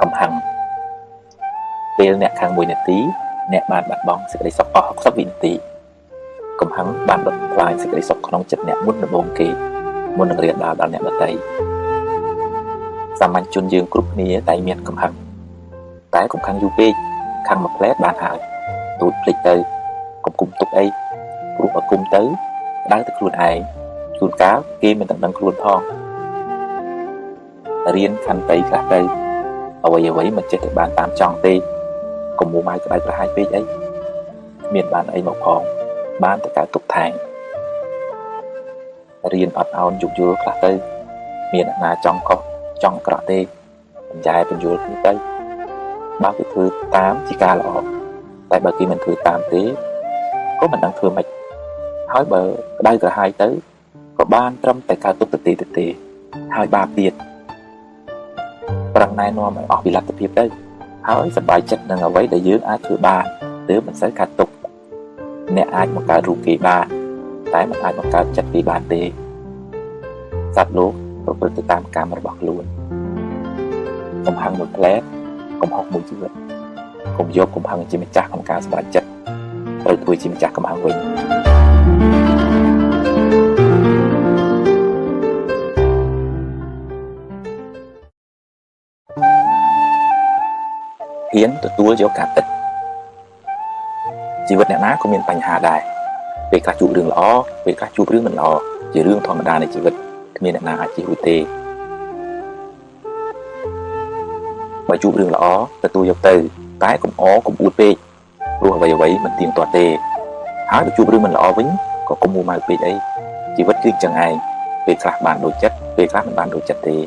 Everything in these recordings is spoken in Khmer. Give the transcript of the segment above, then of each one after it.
កំហឹងពេលអ្នកខាង1នាទីអ្នកបានបាត់បង់សេចក្តីសុខអស់60វិនាទីកំហឹងបានដុតបំផ្លាញសេចក្តីសុខក្នុងចិត្តអ្នកមុនដំបូងគេមុននឹងរាលដាលដល់អ្នកដទៃសាមញ្ញជនយើងគ្រប់គ្នាតែមានកំហឹងតែកំហឹងយូរពេកខាងមួយផ្លែតបានហើយទូចភ្លេចទៅកុំគុំទុកអីព្រោះបើគុំទៅដៅទៅខ្លួនឯងជួនកាលគេមិនដឹងខ្លួនផងរៀនខន្តីខ្លះទៅអ្វីមិនចេះតែបានតាមចង់ទេកុំមួម៉ៅក្តៅក្រហាយពេកអីមានបានអីមកផងបានតែកើតទុកថែងរៀនអត់ឱនយោគយល់ខ្លះទៅមានអ្នកណាចង់ខុសចង់អាក្រក់ទេបញ្ញែបញ្យល់គ្នាទៅបើគេធ្វើតាមជាការល្អតែបើគេមិនធ្វើតាមទេក៏មិនដឹងធ្វើម៉េចហើយបើក្តៅក្រហាយទៅក៏បានត្រឹមតែកើតទុកទៅទេហើយបាបទៀតប្រឹងណែនាំឲ្យអស់ពីលទ្ធភាពទៅហើយសប្បាយចិត្តនឹងអ្វីដែលយើងអាចធ្វើបានទើបមិនសូវកើតទុកអ្នកអាចបង្កើតរូបគេបានតែមិនអាចបង្កើតចិត្តគេបានទេសត្វលោកប្រព្រឹត្តទៅតាមកម្មរបស់ខ្លួនកំហឹងមួយផ្លែតកំហុសមួយជីវិតកុំយកកំហឹងជាម្ចាស់ក្នុងការសម្រេចចិត្តត្រូវធ្វើជាម្ចាស់កំហឹងវិញហ៊ានទទួលយកការពិតជីវិតអ្នកណាក៏មានបញ្ហាដែរពេលខ្លះជួបរឿងល្អពេលខ្លះជួបរឿងមិនល្អជារឿងធម្មតានៃជីវិតគ្មានអ្នកណាអាចជៀសរួចទេបើជួបរឿងល្អទទួលយកទៅតែកុំអួតពេកព្រោះអ្វីមិនទៀងទាត់ទេហើយបើជួបរឿងមិនល្អវិញក៏កុំមួម៉ៅពេកអីជីវិតគឺចឹងឯងពេលខ្លះបានដូចចិត្តពេលខ្លះមិនបានដូចចិត្តទេ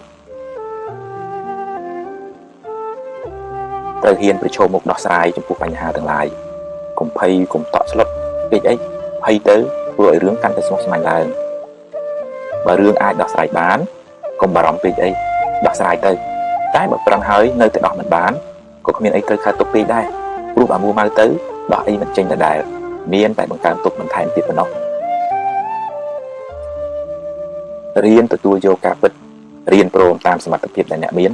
ត្រូវហ៊ានប្រឈមមុខដោះស្រាយចំពោះបញ្ហាទាំងឡាយកុំភ័យកុំតក់ស្លុតពេកអីភ័យទៅធ្វើឲ្យរឿងកាន់តែស្មុគស្មាញឡើងបើរឿងអាចដោះស្រាយបានកុំបារម្ភពេកអីដោះស្រាយទៅតែបើប្រឹងហើយនៅតែដោះមិនបានក៏គ្មានអីត្រូវខើទុកពេកដែរព្រោះបើមួម៉ៅទៅដោះអីមិនចេញដដែលមានតែបង្កើនទុកបន្ថែមទៀតប៉ុណ្ណោះរៀនទទួលយកការពិតរៀនព្រមតាមសមត្ថភាពដែលអ្នកមាន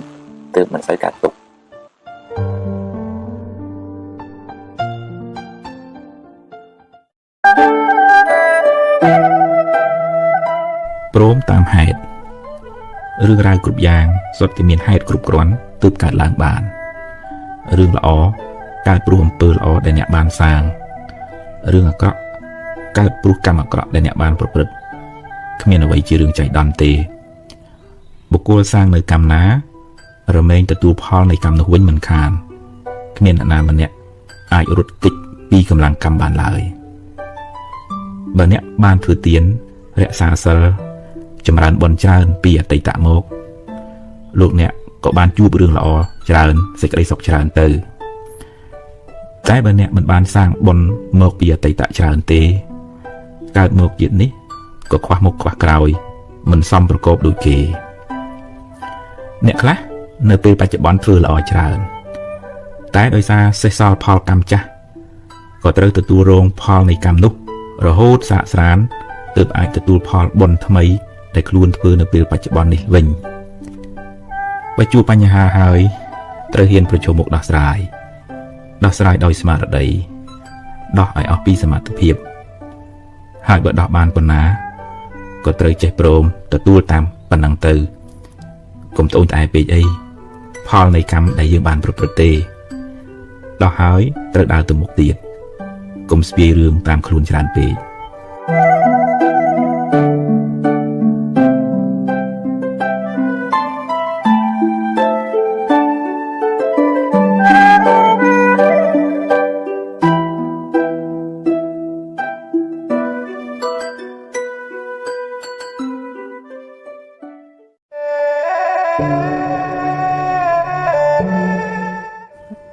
ទើបមិនសូវកើតទុកព្រមតាមហេតុរឿងរ៉ាវគ្រប់យ៉ាងសុទ្ធតែមានហេតុគ្រប់គ្រាន់ទើបកើតឡើងបានរឿងល្អកើតព្រោះអំពើល្អដែលអ្នកបានសាងរឿងអាក្រក់កើតព្រោះកម្មអាក្រក់ដែលអ្នកបានប្រព្រឹត្តគ្មានអ្វីជារឿងចៃដន្យទេបុគ្គលសាងនៅកម្មណារមែងទទួលផលនៃកម្មនោះវិញមិនខានគ្មានអ្នកណាម្នាក់អាចរត់គេចពីកម្លាំងកម្មបានឡើយបើអ្នកបានធ្វើទានរក្សាសិលចម្រើនបុណ្យច្រើនពីអតីតមកលោកអ្នកក៏បានជួបរឿងល្អច្រើនសេចក្តីសុខច្រើនទៅតែបើអ្នកមិនបានសាងបុណ្យមកពីអតីតច្រើនទេកើតមកជាតិនេះក៏ខ្វះមុខខ្វះក្រោយមិនសមប្រកបដូចគេអ្នកខ្លះនៅពេលបច្ចុប្បន្នធ្វើល្អច្រើនតែដោយសារសេះសល់ផលកម្មចាស់ក៏ត្រូវទទួលរងផលនៃកម្មនោះរហូតសាកស្រានទើបអាចទទួលផលបុណ្យថ្មីដែលខ្លួនធ្វើនៅពេលបច្ចុប្បន្ននេះវិញបើជួបបញ្ហាហើយត្រូវហ៊ានប្រឈមមុខដោះស្រាយដោយស្មារតីដោះឲ្យអស់ពីសមត្ថភាពហើយបើដោះបានប៉ុណ្ណាក៏ត្រូវចេះព្រមទទួលតាមប៉ុណ្ណឹងទៅកុំត្អូញត្អែពេកអីផលនៃកម្មដែលយើងបានប្រព្រឹត្តទេដោះហើយត្រូវដើរទៅមុខទៀតកុំស្ពាយរឿងតាមខ្លួនច្រើនពេក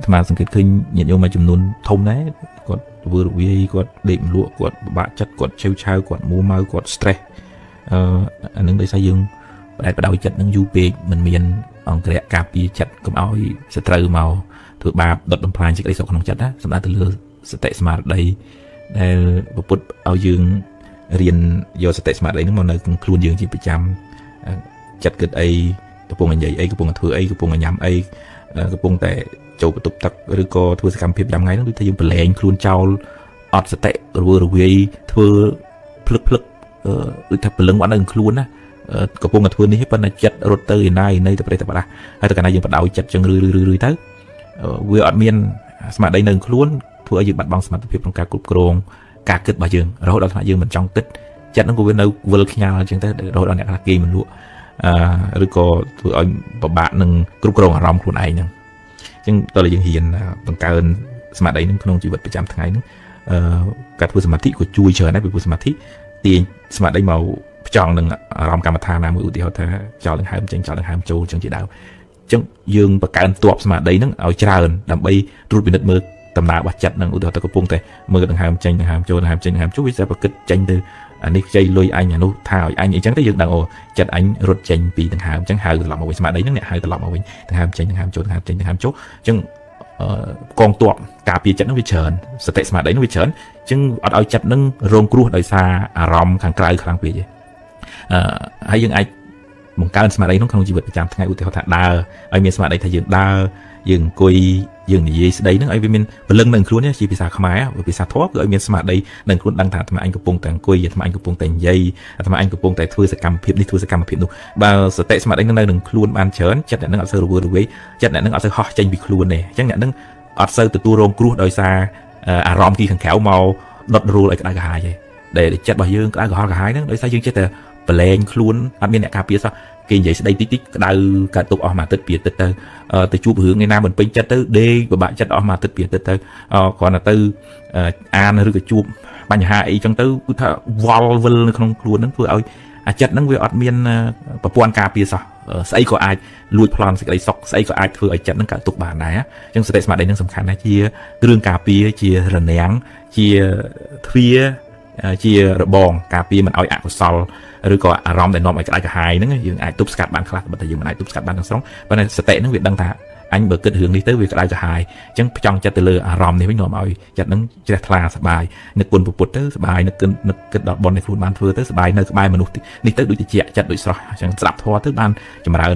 ស្មារតីសង្កេតឃើញញាតិញោមមួយចំនួនធំដែរគាត់ធ្វើរវាយគាត់ដេកមលក់គាត់ពិបាកចិត្តគាត់ឆេវឆាវគាត់មួម៉ៅគាត់ stress អានឹងដោយសារយើងបដិបដោយចិត្តនឹងយូរពេកមិនមានអង្គរៈការពារចិត្តកុំឲ្យសត្រូវមកធ្វើបាបដុតបំផ្លាញសេចក្តីសុខក្នុងចិត្តណាសម្រាប់ទៅលើសតិស្មារតីដែលពុទ្ធឲ្យយើងរៀនយកសតិស្មារតីនឹងមកនៅក្នុងខ្លួនយើងជាប្រចាំចិត្តគិតអីកំពុងនិយាយអីកំពុងធ្វើអីកំពុងញ៉ាំអី កំពុងតែចូលបន្ទប់ទឹកឬក៏ធ្វើសកម្មភាពយ៉ាងថ្ងៃហ្នឹងដូចថាយើងប្រឡែងខ្លួនចោលអត់សតិរវើរវាយធ្វើភ្លឹកដូចថាព្រលឹងអត់នៅខ្លួនណាកំពុងតែធ្វើនេះប៉ុន្តែចិត្តរត់ទៅឯណាទៅប្រទេសទៅបាត់ហើយតែកាលណាយើងបដ ாய் ចិត្តចឹងរឿយទៅវាអត់មានស្មារតីនៅខ្លួនធ្វើឲ្យយើងបាត់បង់សមត្ថភាពក្នុងការគ្រប់គ្រងការគិតរបស់យើងរហូតដល់ថ្នាក់យើងមិនចង់គិតចិត្តហ្នឹងក៏វានៅវិលខ្ញាល់ចឹងទៅរហូតដល់អ្នកខ្លះគេមិនលក់ឬក៏ធ្វើឲ្យពិបាកនឹងគ្រប់គ្រងអារម្មណ៍ខ្លួនឯងហ្នឹងអញ្ចឹងតើយើងហ៊ានបង្កើនស្មារតីហ្នឹងក្នុងជីវិតប្រចាំថ្ងៃហ្នឹងការធ្វើសមាធិក៏ជួយច្រើនដែរពីព្រោះសមាធិទាញស្មារតីមកផ្ចង់នឹងអារម្មណ៍កម្មដ្ឋានណាមួយឧទាហរណ៍ថាចោលដង្ហើមចេញចោលដង្ហើមចូលចឹងជាដើមអញ្ចឹងយើងបង្កើនទ័ពស្មារតីហ្នឹងឲ្យច្រើនដើម្បីត្រួតពិនិត្យមើលដំណើររបស់ចិត្តហ្នឹងឧទាហរណ៍ទៅកំពុងតែមើលដង្ហើមចេញដង្ហើមចូលដង្ហើមចេញដង្ហើមចូលវាស្រាប់តែគិតចេញទៅអានេះខ្ចីលុយអញអានោះថាឲ្យអញអញ្ចឹងទៅយើងដឹងអូចិត្តអញរត់ចេញពីដង្ហើមអញ្ចឹងហៅត្រឡប់មកវិញស្មារតីហ្នឹងអ្នកហៅត្រឡប់មកវិញដង្ហើមចេញដង្ហើមចូលដង្ហើមចេញដង្ហើមចូលអញ្ចឹងកងទ័ពការពារចិត្តហ្នឹងវាច្រើនសតិស្មារតីហ្នឹងវាច្រើនអញ្ចឹងអត់ឲ្យចិត្តហ្នឹងរងគ្រោះដោយសារអារម្មណ៍ខាងក្រៅខ្លាំងពេកទេហើយយើងអាចបង្កើនស្មារតីក្នុងជីវិតប្រចាំថ្ងៃឧទាហរណ៍ថាដើរឲ្យមានស្មារតីថាយើងដើរយើងអង្គុយយើងនិយាយស្ដីហ្នឹងឲ្យវាមានពលឹងនៅខ្លួនជាភាសាខ្មែរភាសាធម៌គឺឲ្យមានស្មារតីនៅខ្លួនដឹងថាអាត្មាអញកំពុងតែអង្គុយអាត្មាអញកំពុងតែនិយាយអាត្មាអញកំពុងតែធ្វើសកម្មភាពនេះធ្វើសកម្មភាពនោះបើសតិស្មារតីនៅនឹងខ្លួនបានច្រើនចិត្តអ្នកហ្នឹងអត់សូវរវើរវាយចិត្តអ្នកហ្នឹងអត់សូវហោះចេញពីខ្លួនទេអញ្ចឹងអ្នកហ្នឹងអត់សូវទទួលរងគ្រោះដោយសារអារម្មណ៍ទីខាងក្រៅមកដុតរូលឲ្យក្តៅក្រហាយទេដែលចិត្តរបស់យើងក្តៅក្រហាយហ្នឹងដោយសារយើងចេះតែប្រឡែងខ្លួនអត់មានអ្នកការពារសោះគេនិយាយស្ដីតិចក្តៅកើតទុកអស់មួយអាទិត្យពីរអាទិត្យទៅជួបរឿងឯណាមិនពេញចិត្តទៅដេកពិបាកចិត្តអស់មួយអាទិត្យពីរអាទិត្យទៅគ្រាន់តែទៅអានឬក៏ជួបបញ្ហាអីចឹងទៅគឺថាវល់វិលនៅក្នុងខ្លួនហ្នឹងធ្វើឲ្យអាចិត្តហ្នឹងវាអត់មានប្រព័ន្ធការពារសោះស្អីក៏អាចលួចប្លន់សេចក្តីសុខស្អីក៏អាចធ្វើឲ្យចិត្តហ្នឹងកើតទុកបានដែរអញ្ចឹងសតិស្មារតីហ្នឹងសំខាន់ណាស់ជាគ្រឿងការពារជារនាំងជាទ្វារជារបងការពារមិនឲ្យអកុសលឬក៏អារម្មណ៍ដែលនាំឲ្យក្តៅក្រហាយហ្នឹងយើងអាចទប់ស្កាត់បានខ្លះតែយើងមិនអាចទប់ស្កាត់បានទាំងស្រុងប៉ុន្តែសតិហ្នឹងវាដឹងថាអញបើគិតរឿងនេះទៅវាក្តៅក្រហាយអញ្ចឹងផ្ចង់ចិត្តទៅលើអារម្មណ៍នេះវិញនាំឲ្យចិត្តហ្នឹងជ្រះថ្លាសប្បាយនឹកគុណពុទ្ធទៅសប្បាយនឹកគិតដល់បុណ្យនៃខ្លួនបានធ្វើទៅសប្បាយនៅក្បែរមនុស្សនេះទៅដូចជាចិត្តដូចស្រស់អញ្ចឹងស្ដាប់ធម៌ទៅបានចម្រើន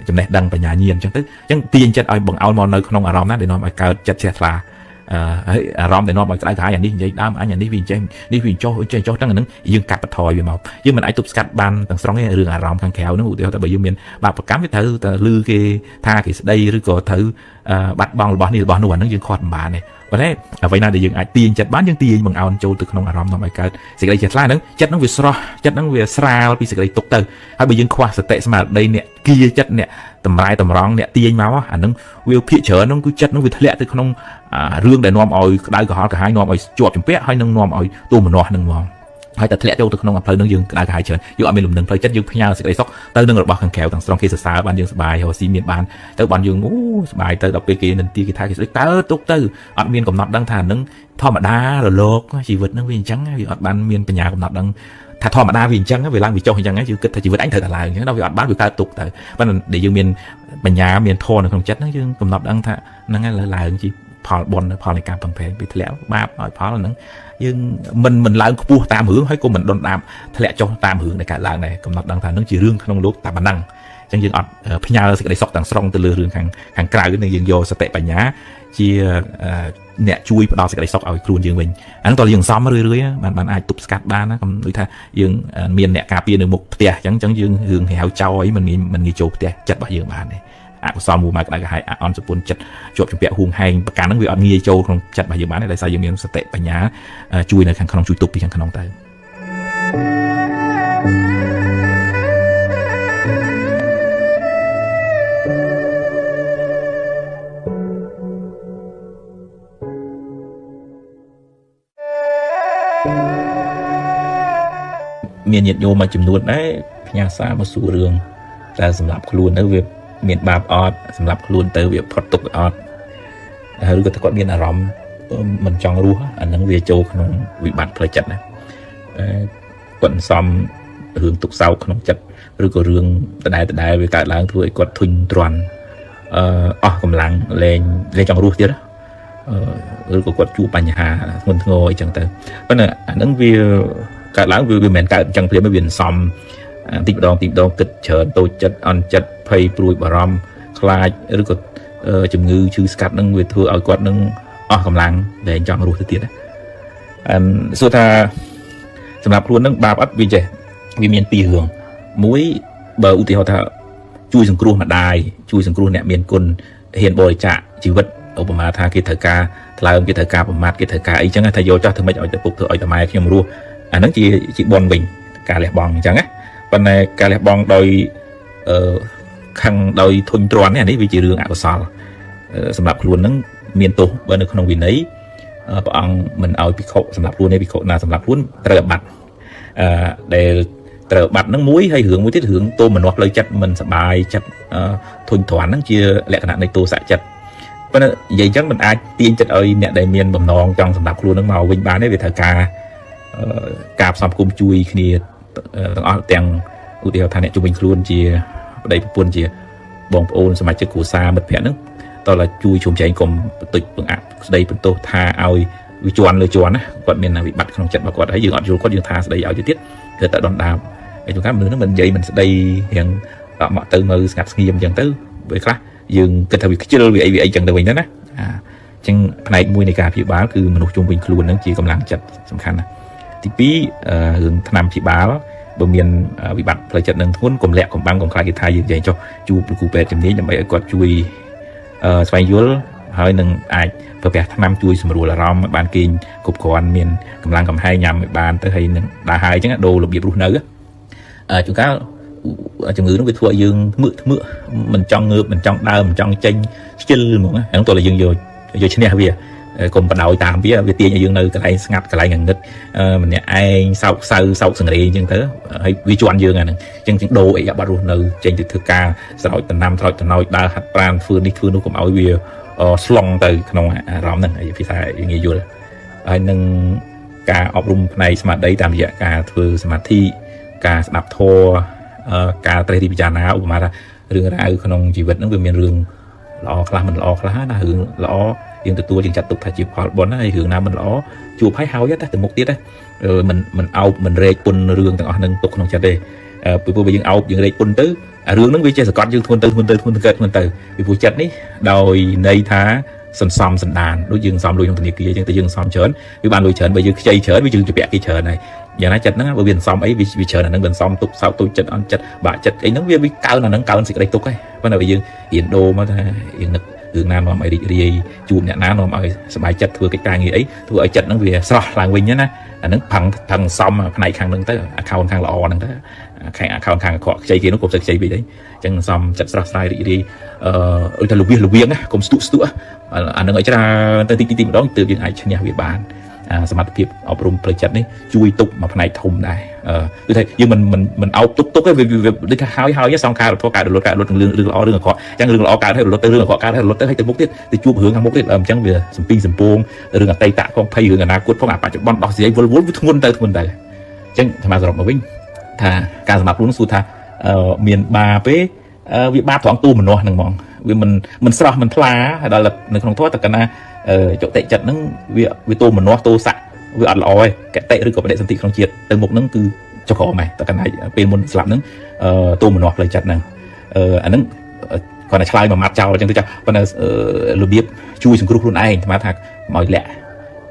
ចំណេះដឹងបញ្ញាញាណអញ្ចឹងទៅអញ្ចឹងទាញចិត្តឲ្យបង្អោលមកនៅក្នុងអារម្មណ៍ណាដែលនាំឲ្យកើតចិត្តជ្រះថ្លាហើយអារម្មណ៍ដែលនាំឲ្យក្តៅក្រហាយអានេះនិយាយដើមអញអានេះវាចេះនេះវាចុះទាំងហ្នឹងយើងកាត់បន្ថយវាមកយើងមិនអាចទប់ស្កាត់បានទាំងស្រុងទេរឿងអារម្មណ៍ខាងក្រៅហ្នឹងឧទាហរណ៍ថាបើយើងមានបាបកម្មវាត្រូវតែលឺគេថាគេស្ដីឬក៏ត្រូវបាត់បង់របស់នេះរបស់នោះអាហ្នឹងយើងខាត់មិនបានទេប៉ុន្តែអ្វីណាដែលយើងអាចទាញចិត្តបានយើងទាញបង្អោនចូលទៅក្នុងអារម្មណ៍នាំឲ្យកើតសេចក្តីជ្រះថ្លាហ្នឹងចិត្តហ្នឹងវាស្រស់ចិត្តហ្នឹងវាស្រាលពីសេចក្តីទុក្ខទៅហើយបើយើងខ្វះសតិស្មារតីអ្នកគៀចិត្តអ្នកតម្រែតម្រង់អ្នកទាញមកអាហ្នឹងវាភាកច្រើនហ្នឹងគឺចិត្តហ្នឹងវាធ្លាក់ទៅក្នុងរឿងដែលនាំឲ្យក្តៅក្រហល់ក្រហាយនាំឲ្យជាប់ជំពាក់ហើយនឹងនាំឲ្យទូមនោះហ្នឹងមកហើយតែធ្លាក់ចូលទៅក្នុងផ្លូវហ្នឹងយើងក្តៅក្រហាយច្រើនយើងអត់មានលំនឹងផ្លូវចិត្តយើងផ្ញើសេចក្តីសុខទៅនឹងរបស់ខាងក្រៅទាំងស្រុងគេសរសើរបានយើងសប្បាយរស់ស៊ីមានបានទៅបានយើងអូសប្បាយទៅដល់ពេលគេនិន្ទាគេថាគេស្ដីតើទុកទៅអត់មានកំណត់ដឹងថាហ្នឹងធម្មតារលកជីវិតហ្នឹងវាអញ្ចឹងវាអត់បានមានបញ្ញាកំណត់ដឹងថាធម្មតាវាអញ្ចឹងវាឡើងវាចុះអញ្ចឹងយើងគិតថាជីវិតអញត្រូវតែឡើងអញ្ចឹងដល់វាអត់បានវាកើតទុកទៅប៉ុន្តែដែលយើងមានបញ្ញាមានធម៌នៅក្នុងចិត្តហ្នឹងយើងកំណត់ដឹងថាហ្នឹងហើយឡើងជីផលបុណ្យផលនៃការពឹងផ្អែកពីធ្លាក់បាបឲ្យផលហ្នឹងយើងមិនឡើងខ្ពស់តាមរឿងហើយក៏មិនដុនដាបធ្លាក់ចុះតាមរឿងដែលកើតឡើងដែរកំណត់ដឹងថាហ្នឹងជារឿងក្នុងលោកតែប៉ុណ្ណឹងអញ្ចឹងយើងអត់ផ្ញើសេចក្តីសុខទាំងស្រុងទៅលើរឿងខាងក្រៅនឹងយើងយកសតិបញ្ញាជាអ្នកជួយផ្ដល់សេចក្តីសុខឲ្យខ្លួនយើងវិញអាហ្នឹងតើយើងសំរឿយបានអាចទប់ស្កាត់បានណាដូចថាយើងមានអ្នកការពារនៅមុខផ្ទះអញ្ចឹងយើងរឿងហៅចោលអីមិនងាយចូលផ្ទះចិត្តរបស់យើងបានទេអកុសលមួយមកក្តៅក្រហាយអន់សពុនចិត្តជាប់ជំពាក់ហួងហែងប្រកាន់ហ្នឹងវាអត់ងាយចូលក្នុងចិត្តរបស់យើងបានទេដោយសារយើងមានសតិបញ្ញាជួយនៅខាងក្នុងជួយទប់ពីខាងក្នុងទៅមានញាតិញោមមួយចំនួនដែរផ្ញើសារមកសួររឿងតែសម្រាប់ខ្លួនទៅវាមានបាបអត់សម្រាប់ខ្លួនទៅវាផុតទុកអត់ឬក៏គាត់មានអារម្មណ៍មិនចង់រស់អាហ្នឹងវាចូលក្នុងវិបត្តិផ្លូវចិត្តណាគាត់សំរឿងទុកសោកក្នុងចិត្តឬក៏រឿងដដែលវាកើតឡើងធ្វើឲ្យគាត់ធុញទ្រាន់អស់កម្លាំងលែងចង់រស់ទៀតឬក៏គាត់ជួបបញ្ហាធ្ងន់ធ្ងរអីចឹងទៅប៉ុន្តែអាហ្នឹងវាកើតឡើងវាមិនមែនកើតអញ្ចឹងព្រាមវាសំតិចម្ដងគិតច្រើនតូចចិត្តអន់ចិត្តភ័យព្រួយបារម្ភខ្លាចឬក៏ ជំងឺឈឺស្កាត់នឹងវាធ្វើឲ្យគាត់នឹងអស់កម្លាំងដែលចង់រស់ទៅទៀតសួរថាសម្រាប់ខ្លួននឹងបាបអត់វាចេះវាមានពីររឿងមួយបើឧទាហរណ៍ថាជួយសង្គ្រោះម្ដាយជួយសង្គ្រោះអ្នកមានគុណហ៊ានបរិច្ចាគជីវិតឧបមាថាគេត្រូវការថ្លើមគេត្រូវការប្រមាថគេត្រូវការអីចឹងថាយកចោះធ្វើម៉េចឲ្យទៅពុកធ្វើឲ្យតែម៉ែខ្ញុំរស់អាហ្នឹងជាបនវិញការលះបង់អញ្ចឹងណាប៉ុន្តែការលះបង់ដោយខឹងដោយធុញទ្រាន់នេះវាជារឿងអកុសលសម្រាប់ខ្លួនហ្នឹងមានទោសបើនៅក្នុងវិន័យព្រះអង្គមិនឲ្យភិក្ខុសម្រាប់ខ្លួននេះភិក្ខុណាសម្រាប់ខ្លួនត្រូវអាបត្តិដែលត្រូវបាត់ហ្នឹងមួយហើយរឿងមួយទៀតរឿងទោមនស្សផ្លូវចិត្តមិនសบายចិត្តធុញទ្រាន់ហ្នឹងជាលក្ខណៈនៃទោសចិត្តប៉ុន្តែនិយាយអញ្ចឹងមិនអាចទាញចិត្តឲ្យអ្នកដែលមានបំណងចង់សម្រាប់ខ្លួនហ្នឹងមកវិញបានទេវាត្រូវការផ្សំផ្គុំជួយគ្នាទាំងអស់ទាំងឧទាហរណ៍ថាអ្នកជំនាញខ្លួនជាប្តីប្រពន្ធជាបងប្អូនសមាជិកគ្រួសារមិត្តភក្តិហ្នឹងតោះជួយជុំចែងកុំបន្តិចបង្អាក់ស្ដីបន្ទោសថាឲ្យវាជន់លើជន់ណាគាត់មានវិបត្តិក្នុងចិត្តរបស់គាត់ហើយយើងអត់យល់គាត់យើងថាស្ដីឲ្យទៅទៀតគឺតែដណ្ដើមហើយជួនកាលមនុស្សហ្នឹងមិននិយាយមិនស្ដីរៀងអត់មកទៅមើលស្ងាត់ស្ងៀមអញ្ចឹងទៅពេលខ្លះយើងគិតថាវាខ្ជិលវាអីអញ្ចឹងទៅវិញទៅណាអញ្ចឹងផ្នែកមួយនៃការព្យាបាលគឺមនុស្សជុំវិញខ្លួនហ្នឹងជាកម្លាំងចិត្តសំខាន់ណាទី2រឿងថ្នាំព្យាបាលបើមានវិបត្តិផ្លូវចិត្តនឹងធ្ងន់កុំលាក់កំបាំងកុំខ្លាចគេថាយើងនិយាយចុះជួបលោកគ្រូពេទ្យជំនាញដើម្បីឲ្យគាត់ជួយស្វែងយល់ហើយនឹងអាចប្រើប្រាស់ថ្នាំជួយសម្រួលអារម្មណ៍បានគេគ្រប់គ្រាន់មានកម្លាំងកំហែងញ៉ាំឲ្យបានទៅហើយនឹងដើរហើយអញ្ចឹងដូររបៀបរស់នៅជួនកាលជំងឺនោះវាធ្វើឲ្យយើងធ្មើកមិនចង់ងើបមិនចង់ដើរមិនចង់ចេញខ្ជិលហ្មងហ្នឹងតោះតែយើងយកឈ្នះវាកុំបដោយតាមវាទាញឲ្យយើងនៅកន្លែងស្ងាត់កន្លែងងងឹតម្នាក់ឯងសោកសៅសោកសង្រេអញ្ចឹងទៅហើយវាជន់យើងអាហ្នឹងអញ្ចឹងដូរអីអាបាត់រស់នៅចេញទៅធ្វើការស្រោចដំណាំស្រោចតំណោចដើរហាត់ប្រាណធ្វើនេះធ្វើនោះកុំឲ្យវាស្លងទៅក្នុងអារម្មណ៍ហ្នឹងហើយភាសាយើងងាយយល់ហើយនឹងការអប់រំផ្នែកស្មារតីតាមរយៈការធ្វើសមាធិការស្ដាប់ធម៌ការត្រេះរិះពិចារណាឧបមាថារឿងរ៉ាវក្នុងជីវិតហ្នឹងវាមានរឿងល្អខ្លះមិនល្អខ្លះណារឿងល្អយើងទទួលយើងចាត់ទុកថាជាផលបុណ្យហើយរឿងណាមិនល្អជួបហើយតែទៅមុខទៀតមិនអោបមិនរែកពុនរឿងទាំងអស់ហ្នឹងទុកក្នុងចិត្តទេពីព្រោះបើយើងអោបយើងរែកពុនទៅរឿងហ្នឹងវាចេះសកត់យើងធ្ងន់ទៅពីព្រោះចិត្តនេះដោយន័យថាសន្សំសន្តានដូចយើងសំលុយក្នុងធនាគារអញ្ចឹងតែយើងសំច្រើនវាបានលុយច្រើនបើយើងខ្ចីច្រើនវាយើងជពាក់គេច្រើនហើយយ៉ាងណាចិត្តហ្នឹងបើវាសន្សំអីវាច្រើនអាហ្នឹងវាសន្សំទុកសោកទុកចិត្តអន់ចិត្តបាក់ចិត្តអីហ្នឹងវាកើនអាហ្នឹងកើនសេចក្តីទុកហើយប៉ុន្តែបើយើងរៀនដូរមកថាយើងនឹករឿងណានាំឲ្យរីករាយជួបអ្នកណានាំឲ្យសប្បាយចិត្តធ្វើកិច្ចការងារអីធ្វើឲ្យចិត្តហ្នឹងវាស្រស់ឡើងវិញណាអាហ្នឹងផឹងសំផ្នែកខាងហ្នឹងទៅaccountខាងល្អហ្នឹងទៅaccountខាងអាក្រក់ខ្ចីគេនោះកុំទៅខ្ចីពេកទេអញ្ចឹងសំចិត្តស្រស់ស្រាយរីករាយឲ្យតែលវៀងណាកុំស្ទុះអាហ្នឹងឲ្យច្រើនទៅទីម្ដងទើបយើងអាចឈ្នះវាបានសមត្ថភាពអប់រំផ្លូវចិត្តនេះជួយទុកមួយផ្នែកធំដែរគឺថាយើងមិនអោបទុកទេវាដូចថាហើយសង្ខារធម៌កើតរលត់រឿងល្អរឿងអាក្រក់អញ្ចឹងរឿងល្អកើតហើយរលត់ទៅរឿងអាក្រក់កើតហើយរលត់ទៅហើយទៅមុខទៀតទៅជួបរឿងខាងមុខទៀតអញ្ចឹងវាសំពីសំពងរឿងអតីតផងភ័យរឿងអនាគតផងបច្ចុប្បន្នដោះស្រាយវល់វាធ្ងន់ទៅអញ្ចឹងអាសរុបមកវិញថាការសម្រាប់ខ្លួនសួរថាមានបាបទេវាបាបត្រង់ទូមនោះហ្នឹងហ្មងវាមិនស្រស់មិនថ្លាហើយដល់នៅក្នុងធម៌តើកណាចុតិចិត្តហ្នឹងវាទូមនោះទោសៈវាអត់ល្អទេកតិឬក៏បដិសន្ធិក្នុងជាតិទៅមុខហ្នឹងគឺចុកក្រមតែកណាពេលមុនស្លាប់ហ្នឹងទូមនោះផ្លូវចិត្តហ្នឹងអាហ្នឹងគាត់តែឆ្លើយមួយម៉ាត់ចោលអញ្ចឹងទៅចាប៉ុន្តែរបៀបជួយសង្គ្រោះខ្លួនឯងស្មានថាមកលាក់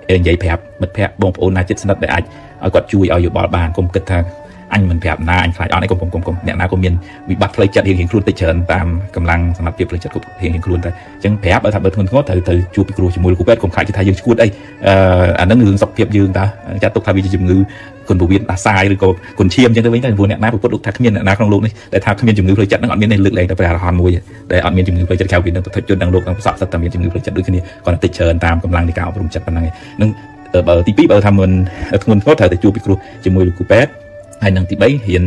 និយាយប្រាប់មិត្តភក្តិបងប្អូនណាចិត្តស្និទ្ធដែលអាចឲ្យគាត់ជួយឲ្យយោបល់បានកុំគិតថាអញមិនប្រាប់ណាអញខ្លាចអត់ឯងកុំអ្នកណាក៏មានវិបត្តិផ្លូវចិត្តរៀងខ្លួនតិចច្រើនតាមកម្លាំងសមត្ថភាពផ្លូវចិត្តគ្រប់រៀងខ្លួនតែអញ្ចឹងប្រាប់ឲ្យថាបើធ្ងន់ត្រូវជួបពីគ្រូជាមួយលោកគ្រូពេទ្យកុំខ្លាចថាយើងឈួតអីអាហ្នឹងរឿងសុខភាពយើងតើចាត់ទុកថាវាជាជំងឺគុណពវៀនដាសាយឬក៏គុណឈាមអញ្ចឹងទៅវិញទៅព្រោះអ្នកណាពុទ្ធលោកថាគ្មានអ្នកណាក្នុងលោកនេះដែលថាគ្មានជំងឺផ្លូវចិត្តហ្នឹងអត់មានទេលើកលែងតែព្រះអរហន្តមួយដែលអត់មានជំងឺផ្លូវចិត្តក្រៅពីនឹងពុទ្ធជនទាំងលោកទាំងប្រសពសិតតែមានជំងឺផ្លូវចិត្តដូចគ្នាគាត់តិចច្រើនតាមកម្លាំងនៃការអប់រំចិត្តប៉ុណ្ណឹងហ្នឹងបើទី2បើថាមិនធ្ងន់ត្រូវតែជួបពីគ្រូជាមួយលោកគ្រូពេទ្យហើយនឹងទី3រៀន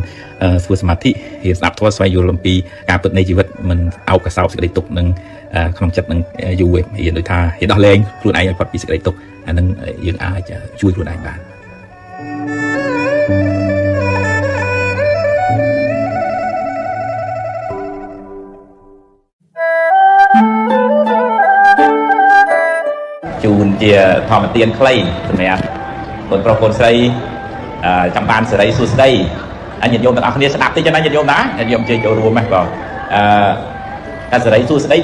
ធ្វើសមាធិរៀនស្ដាប់ធម៌ស្វែងយល់អំពីការពិតនៃជីវិតមិនអោបកសោបសេចក្តីទុក្ខនឹងក្នុងចិត្តនឹងយូរឯងរៀនដូចថារៀនដោះលែងខ្លួនឯងឲ្យផុតពីសេចក្តីទុក្ខអានឹងយើងអាចជួយខ្លួនឯងបានជូនជាធម្មទានខ្លីសម្រាប់កូនប្រុសកូនស្រីចាំបានសេរីសួស្តីអញ្ញាតិញោមទាំងអស់គ្នាស្ដាប់តិចណាញាតិញោមណាញាតិញោមជិះចូលរួមហ្នឹងបងតែសេរីសួស្តី